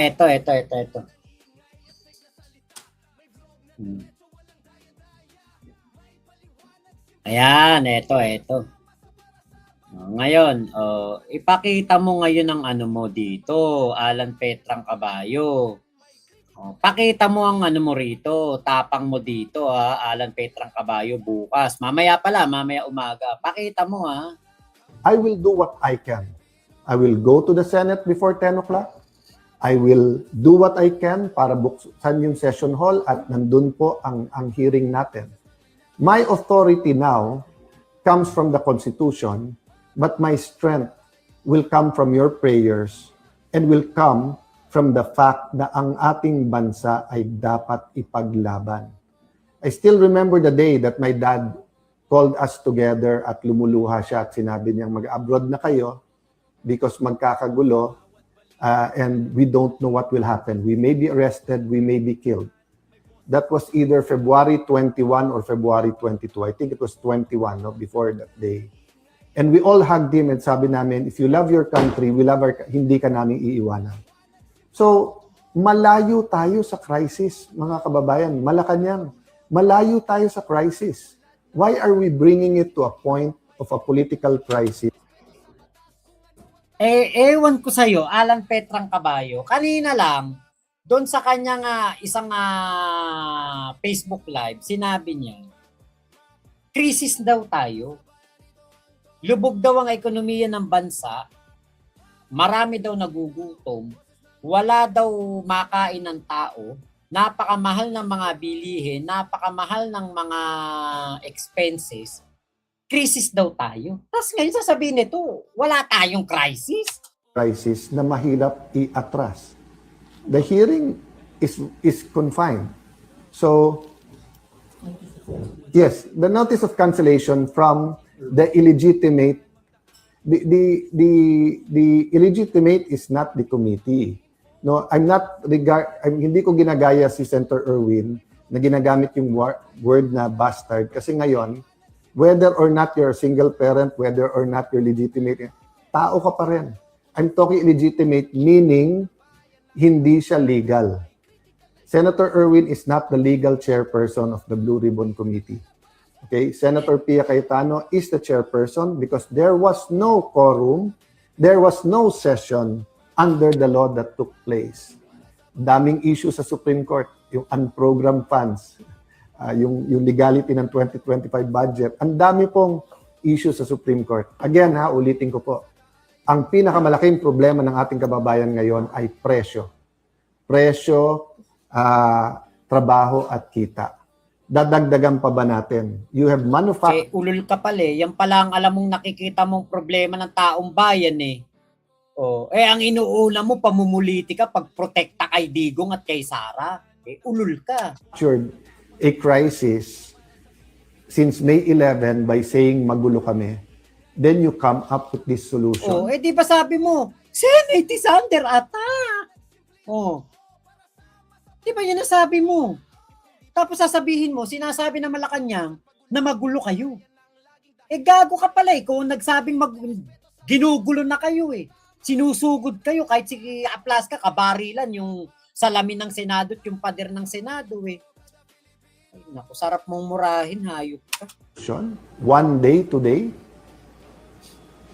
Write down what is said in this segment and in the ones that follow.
Ito. Ayan, ito. Ngayon, ipakita mo ngayon ang ano mo dito, Alan Petrang Caballo. Pakita mo ang ano mo rito, tapang mo dito Alan Petrang Caballo bukas. Mamaya umaga. Pakita mo I will do what I can. I will go to the Senate before 10 o'clock. I will do what I can para buksan yung session hall at nandun po ang hearing natin. My authority now comes from the Constitution, but my strength will come from your prayers and will come from the fact na ang ating bansa ay dapat ipaglaban. I still remember the day that my dad called us together at lumuluha siya at sinabi niyang mag-abroad na kayo because magkakagulo and we don't know what will happen. We may be arrested, we may be killed. That was either February 21 or February 22. I think it was 21, no, before that day. And we all hugged him and sabi namin, if you love your country, we love hindi ka namin iiwanan. So, malayo tayo sa crisis, mga kababayan. Malacanang, malayo tayo sa crisis. Why are we bringing it to a point of a political crisis? Ewan ko sa'yo, Alan Petrang Caballo, kanina lang, doon sa kanyang isang Facebook Live, sinabi niya, krisis daw tayo. Lubog daw ang ekonomiya ng bansa, marami daw nagugutom, wala daw makain ng tao, napakamahal ng mga bilihin, napakamahal ng mga expenses, krisis daw tayo. Tapos ngayon sasabihin nito, wala tayong crisis. Crisis na mahirap i-atras. The hearing is confined. So, yes, the notice of cancellation from the illegitimate, the illegitimate is not the committee. No, hindi ko ginagaya si Senator Erwin na ginagamit yung word na bastard kasi ngayon, whether or not you're a single parent, whether or not you're legitimate, tao ka pa rin. I'm talking illegitimate meaning hindi siya legal. Senator Erwin is not the legal chairperson of the Blue Ribbon Committee. Okay, Senator Pia Cayetano is the chairperson because there was no quorum, there was no session under the law that took place. Daming issue sa Supreme Court, yung unprogrammed funds, yung legality ng 2025 budget. Ang dami pong issue sa Supreme Court. Again ulitin ko po, ang pinakamalaking problema ng ating kababayan ngayon ay presyo. Presyo, trabaho at kita. Dadagdagan pa ba natin? You have manufactured... Ulul ka pala yan pala ang alam mong nakikita mong problema ng taong bayan ang inuuna mo, pamumuliti ka, pagprotekta kay Digong at kay Sara. Ulul ka. A crisis since May 11 by saying magulo kami. Then you come up with this solution. Di ba sabi mo, Senate is under attack. Di ba yun nasabi mo? Tapos sasabihin mo, sinasabi na Malacanang na magulo kayo. Gago ka pala kung nagsabing ginugulo na kayo Sinusugod kayo kahit si Aplaska, kabarilan yung salamin ng Senado at yung pader ng Senado Ay, naku, sarap mong murahin, hayop ka. One day today,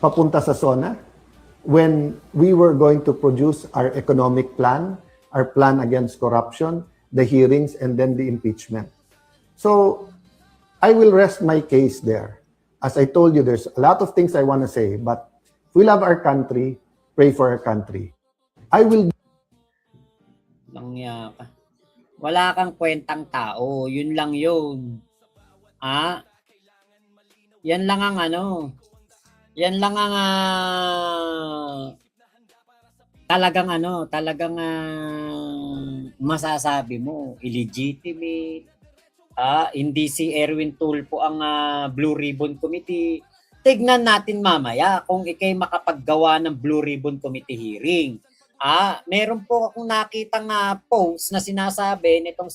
papunta sa SONA, when we were going to produce our economic plan, our plan against corruption, the hearings, and then the impeachment. So, I will rest my case there. As I told you, there's a lot of things I want to say, but if we love our country, pray for our country. I will... Langya ka. Wala kang kwentang tao. Yun lang yun. Yan lang ang yan lang ang talagang masasabi mo. Illegitimate. Hindi si Erwin Tulfo ang Blue Ribbon Committee. Tignan natin mamaya kung ikay makapaggawa ng Blue Ribbon Committee hearing. Meron po akong nakitang post na sinasabi nitong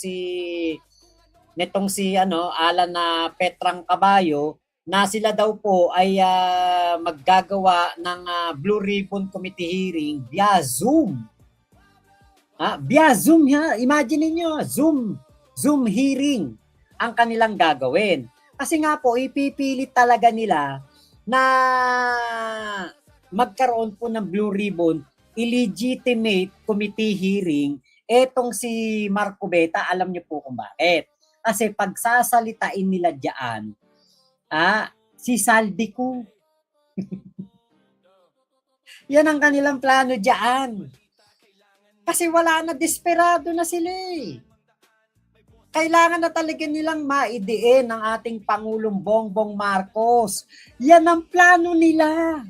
si Alan Petrang Caballo na sila daw po ay maggagawa ng Blue Ribbon Committee hearing via Zoom. Via Zoom ha. Imagine niyo, Zoom hearing ang kanilang gagawin. Kasi nga po, ipipilit talaga nila na magkaroon po ng Blue Ribbon illegitimate committee hearing. Etong si Marco Beta, alam niyo po kung bakit. Kasi pagsasalitain nila diyan, si Saldico. Yan ang kanilang plano diyan. Kasi wala na, desperado na sila eh. Kailangan na talaga nilang maidiin ang ating Pangulong Bongbong Marcos. Yan ang plano nila.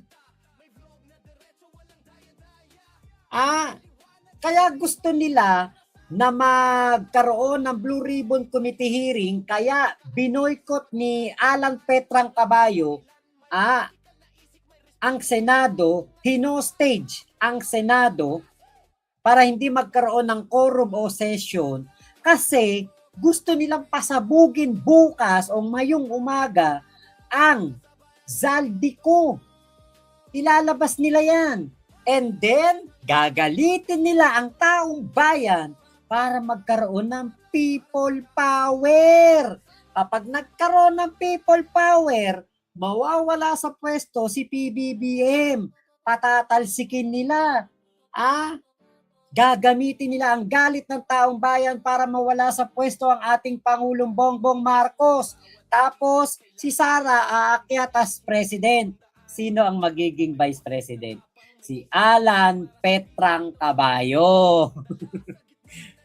Kaya gusto nila na magkaroon ng Blue Ribbon Committee hearing, kaya binoykot ni Alan Petrang Caballo ang Senado, hinostage ang Senado para hindi magkaroon ng quorum o session kasi gusto nilang pasabugin bukas o mayong umaga ang Zaldico. Ilalabas nila yan. And then, gagalitin nila ang taong bayan para magkaroon ng people power. Kapag nagkaroon ng people power, mawawala sa pwesto si PBBM. Patatalsikin nila. Gagamitin nila ang galit ng taong bayan para mawala sa pwesto ang ating Pangulong Bongbong Marcos. Tapos, si Sara aakyat as president. Sino ang magiging vice president? Si Alan Petrang Caballo.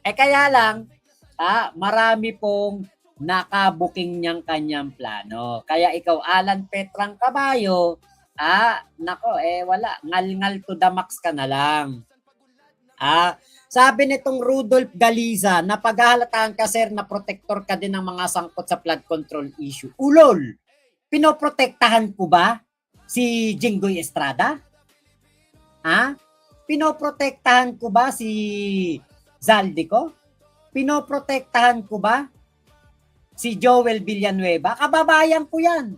Kaya lang, marami pong nakabuking niyang kanyang plano. Kaya ikaw, Alan Petrang Caballo, wala. Ngal-ngal to the max ka na lang. Sabi nitong Rudolph Galiza, na paghahalataan ka sir na protector ka din ng mga sangkot sa flood control issue. Ulol, pinoprotektahan ko ba si Jinggoy Estrada? Pinoprotektahan ko ba si Zaldico? Pinoprotektahan ko ba si Joel Villanueva? Kababayan ko yan.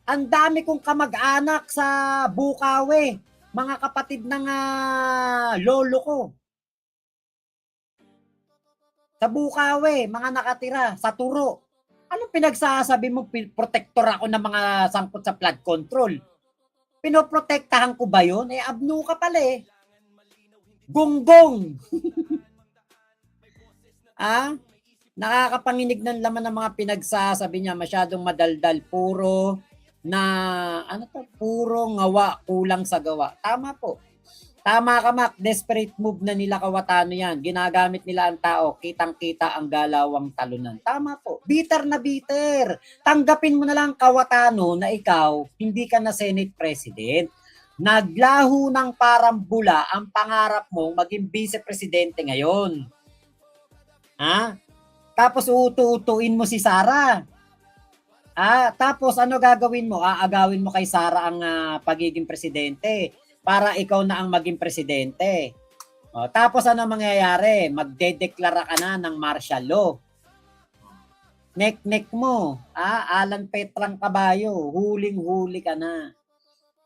Ang dami kong kamag-anak sa Bukawi. Mga kapatid ng lolo ko. Sa Bukawi, mga nakatira, sa Turo. Anong pinagsasabi mo, protector ako ng mga sangkot sa flood control? Pinoprotektahan ko ba yun? Abnu ka pala eh. Gonggong. Nakakapanginig ng laman ng mga pinagsasabi niya. Masyadong madaldal. Puro ngawa, kulang sa gawa. Tama po. Tama ka, Mac. Desperate move na nila Kawatano yan. Ginagamit nila ang tao. Kitang-kita ang galawang talunan. Tama po. Bitter na bitter. Tanggapin mo na lang, Kawatano, na ikaw, hindi ka na Senate President. Naglaho ng parang bula ang pangarap mong maging Vice Presidente ngayon. Tapos uutu-utuin mo si Sara. Tapos ano gagawin mo? Aagawin mo kay Sara ang pagiging presidente para ikaw na ang maging presidente. Tapos ano mangyayari? Magdedeklara ka na ng martial law. Nek-nek mo. Alan Petrang Caballo, huling-huli ka na.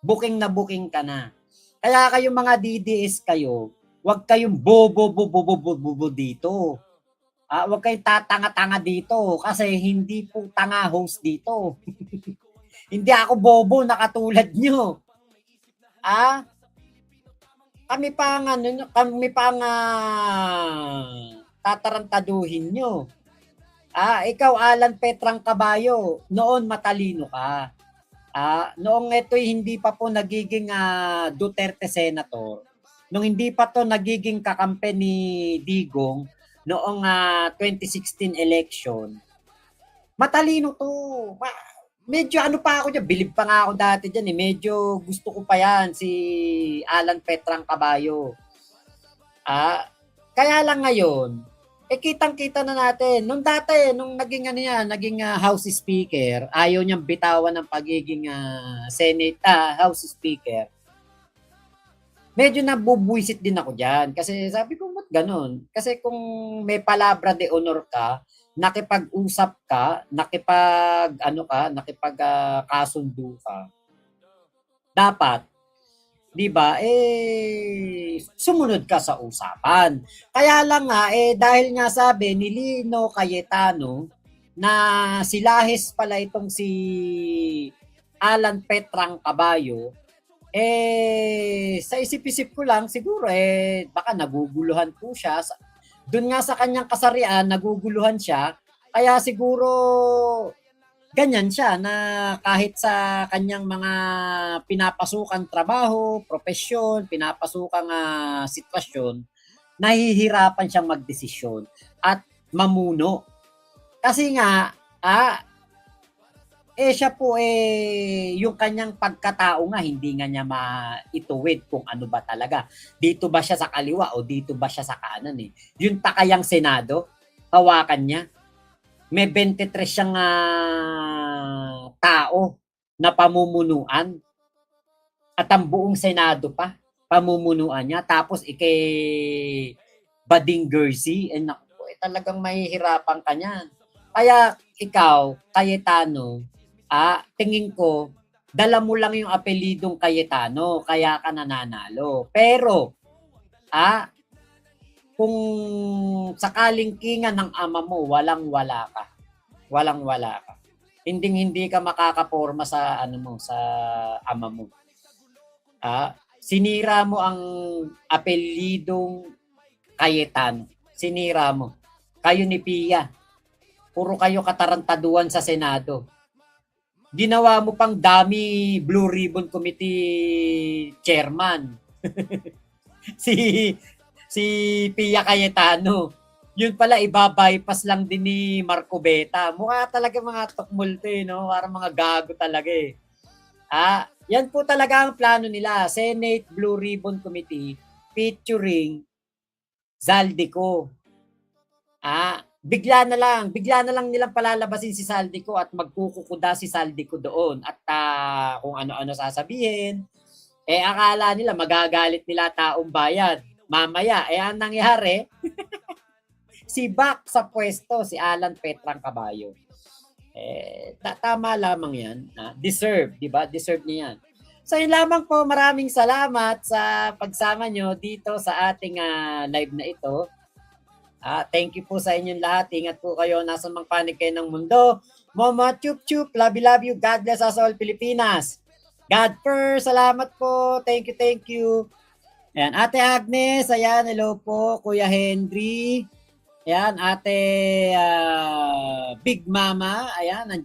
Booking na booking ka na. Kaya kayong mga DDS kayo, huwag kayong bobo dito. Huwag kayong tatanga-tanga dito kasi hindi po tanga host dito. Hindi ako bobo na katulad nyo. Kami pa nga tatarantaduhin nyo. Ikaw, Alan Petrang Caballo, noon matalino ka. Noong ito'y hindi pa po nagiging Duterte Senator, nung hindi pa to nagiging kakampi ni Digong, noong 2016 election, matalino to. Medyo ano pa ako dyan, bilib pa nga ako dati dyan eh. Medyo gusto ko pa yan, si Alan Petrang Caballo. Kaya lang ngayon, kitang-kita na natin. Nung dati, nung naging House Speaker, ayaw niyang bitawan ng pagiging House Speaker. Medyo nabubuisit din ako dyan. Kasi sabi ko, ba't ganun? Kasi kung may palabra de honor ka, nakipag-usap ka, nakipagkasundo ka, dapat 'di ba? Sumunod ka sa usapan. Kaya lang nga dahil nga sabi ni Lino Cayetano na si Lahes pala itong si Alan Petrang Caballo, sa isip-isip ko lang siguro baka naguguluhan po siya. Doon nga sa kanyang kasarian, naguguluhan siya. Kaya siguro ganyan siya na kahit sa kanyang mga pinapasukang trabaho, profesyon, pinapasukang sitwasyon, nahihirapan siyang magdesisyon at mamuno. Kasi nga, siya po yung kanyang pagkatao nga hindi nga niya maituwid kung ano ba talaga. Dito ba siya sa kaliwa o dito ba siya sa kanan eh. Yung takayang Senado, hawakan niya. May 23 siyang tao na pamumunuan. At ang buong Senado pa, pamumunuan niya. Tapos Bading Jersey, naku, talagang mahihirapan ka niyan. Kaya ikaw, Cayetano, tingin ko, dala mo lang yung apelidong Cayetano, kaya ka nananalo. Pero, kung sakaling kinga ng ama mo, walang-wala ka. Walang-wala ka. Hindi ka makakaporma sa sa ama mo. Sinira mo ang apelidong Cayetano. Sinira mo. Kayo ni Pia. Puro kayo katarantaduan sa Senado. Ginawa mo pang dami Blue Ribbon Committee chairman. si Pia Cayetano. Yun pala, iba-bypass lang din ni Marco Beta. Mukha talaga mga tukmul to no? Parang mga gago talaga yan po talaga ang plano nila. Senate Blue Ribbon Committee featuring Zaldico. Bigla na lang nilang palalabasin si Zaldico at magkukukuda si Zaldico doon. At kung ano-ano sasabihin, akala nila magagalit nila taong bayan. Mamaya, ang nangyari, si Bak sa pwesto, si Alan Petrang Caballo. Tama lamang yan. Deserve, di ba? Deserve niya yan. So yun lamang po, maraming salamat sa pagsama nyo dito sa ating live na ito. Thank you po sa inyong lahat. Ingat po kayo. Nasa mang panig kayo ng mundo. Mama, chup chup. Love you. God bless us all, Pilipinas. God first. Salamat po. Thank you. Ayan, Ate Agnes. Ayan, hello po. Kuya Henry. Ayan, Ate Big Mama. Ayan, nandiyan